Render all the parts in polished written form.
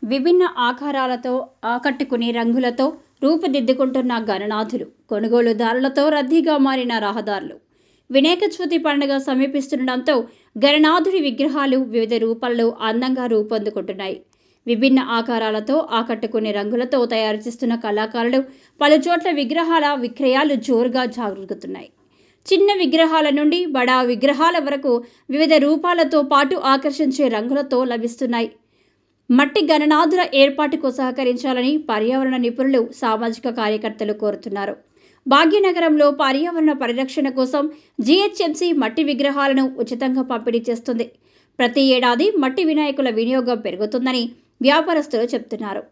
విభిన్న ఆకారాలతో ఆకట్టుకునే రంగులతో రూపుదిద్దుకుంటున్న గణనాథులు, కొనుగోలుదారులతో రద్దీగా మారిన రహదారులు. వినాయక చవితి పండుగ సమీపిస్తుండటంతో గణనాథుడి విగ్రహాలు వివిధ రూపాల్లో అందంగా రూపొందుకుంటున్నాయి. విభిన్న ఆకారాలతో ఆకట్టుకునే రంగులతో తయారు చేస్తున్న కళాకారులు పలుచోట్ల విగ్రహాల విక్రయాలు జోరుగా జరుగుతున్నాయి. చిన్న విగ్రహాల నుండి బడా విగ్రహాల వరకు వివిధ రూపాలతో పాటు ఆకర్షించే రంగులతో లభిస్తున్నాయి. మట్టి గణనాథుల ఏర్పాటుకు సహకరించాలని పర్యావరణ నిపుణులు, సామాజిక కార్యకర్తలు కోరుతున్నారు. భాగ్యనగరంలో పర్యావరణ పరిరక్షణ కోసం జీహెచ్ఎంసీ మట్టి విగ్రహాలను ఉచితంగా పంపిణీ చేస్తుంది. ప్రతి ఏడాది మట్టి వినాయకుల వినియోగం పెరుగుతుందని వ్యాపారస్తులు చెబుతున్నారు.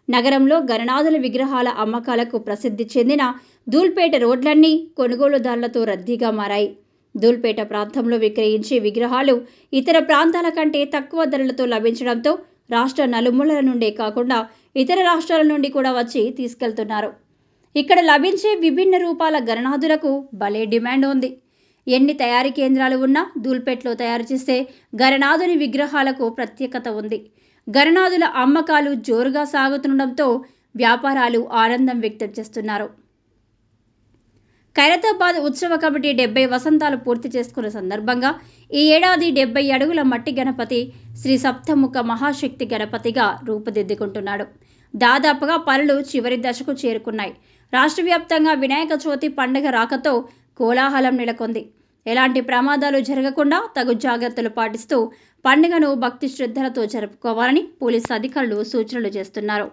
నగరంలో గణనాథుల విగ్రహాల అమ్మకాలకు ప్రసిద్ధి చెందిన ధూల్పేట రోడ్లన్నీ కొనుగోలుదారులతో రద్దీగా మారాయి. ధూల్పేట ప్రాంతంలో విక్రయించే విగ్రహాలు ఇతర ప్రాంతాల కంటే తక్కువ ధరలతో లభించడంతో రాష్ట్ర నలుమూలల నుండే కాకుండా ఇతర రాష్ట్రాల నుండి కూడా వచ్చి తీసుకెళ్తున్నారు. ఇక్కడ లభించే విభిన్న రూపాల గణనాథులకు భలే డిమాండ్ ఉంది. ఎన్ని తయారీ కేంద్రాలు ఉన్నా ధూల్పేటలో తయారు చేసే గణనాథుని విగ్రహాలకు ప్రత్యేకత ఉంది. గణనాథుల అమ్మకాలు జోరుగా సాగుతుండటంతో వ్యాపారాలు ఆనందం వ్యక్తం చేస్తున్నారు. ఖైరతాబాద్ ఉత్సవ కమిటీ 70 వసంతాలు పూర్తి చేసుకున్న సందర్భంగా ఈ ఏడాది 70 అడుగుల మట్టి గణపతి శ్రీ సప్తముఖ మహాశక్తి గణపతిగా రూపుదిద్దుకుంటున్నాడు. దాదాపుగా పనులు చివరి దశకు చేరుకున్నాయి. రాష్ట్ర వ్యాప్తంగా వినాయక చవితి పండుగ రాకతో కోలాహలం నెలకొంది. ఎలాంటి ప్రమాదాలు జరగకుండా తగు జాగ్రత్తలు పాటిస్తూ పండుగను భక్తి శ్రద్ధలతో జరుపుకోవాలని పోలీసు అధికారులు సూచనలు చేస్తున్నారు.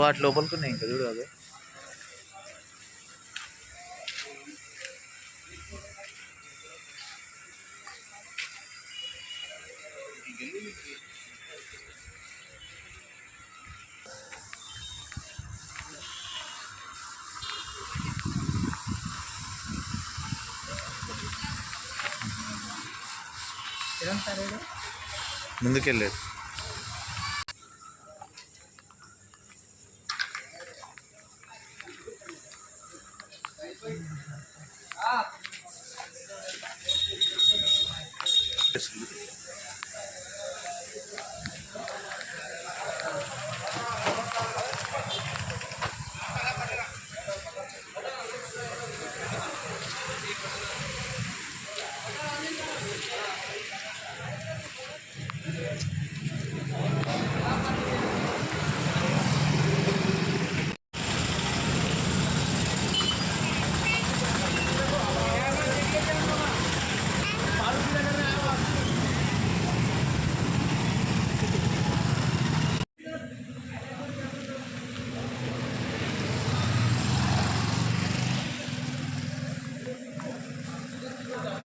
వాటి లోపలికి ఇంకా చూడు అదే ముందుకెళ్ళలేదు.